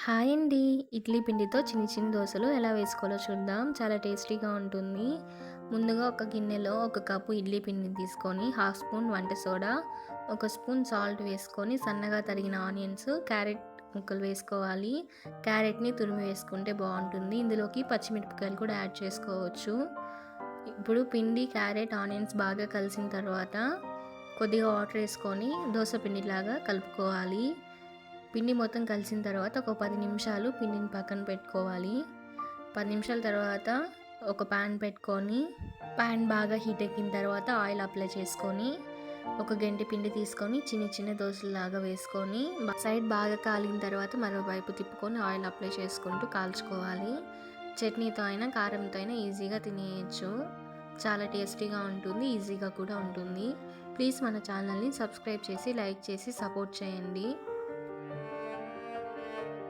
Hi అండి. ఇడ్లీ పిండితో చిన్ని చిన్ని దోసలు ఎలా వేసుకోవాలో చూద్దాం. చాలా టేస్టీగా ఉంటుంది. ముందుగా ఒక గిన్నెలో ఒక కప్పు ఇడ్లీ పిండిని తీసుకొని, హాఫ్ స్పూన్ వంట సోడా, ఒక స్పూన్ సాల్ట్ వేసుకొని, సన్నగా తరిగిన ఆనియన్స్, క్యారెట్ ముక్కలు వేసుకోవాలి. క్యారెట్‌ని తురిమి వేసుకుంటే బావుంటుంది. ఇందులోకి పచ్చిమిరపకాయలు కూడా యాడ్ చేసుకోవచ్చు. ఇప్పుడు పిండి, క్యారెట్, ఆనియన్స్ బాగా కలిసిన తర్వాత కొద్దిగా వాటర్ వేసుకొని దోస పిండిలాగా కలుపుకోవాలి. పిండి మొత్తం కలిసిన తర్వాత ఒక 10 నిమిషాలు పిండిని పక్కన పెట్టుకోవాలి. 10 నిమిషాల తర్వాత ఒక ప్యాన్ పెట్టుకొని, ప్యాన్ బాగా హీట్ ఎక్కిన తర్వాత ఆయిల్ అప్లై చేసుకొని, ఒక గెంటి పిండి తీసుకొని చిన్న చిన్న దోసెల్లాగా వేసుకొని, సైడ్ బాగా కాలిన తర్వాత మరోవైపు తిప్పుకొని ఆయిల్ అప్లై చేసుకుంటూ కాల్చుకోవాలి. చట్నీతో అయినా కారంతో అయినా ఈజీగా తినేయచ్చు. చాలా టేస్టీగా ఉంటుంది, ఈజీగా కూడా ఉంటుంది. ప్లీజ్ మన ఛానల్ని సబ్స్క్రైబ్ చేసి, లైక్ చేసి సపోర్ట్ చేయండి.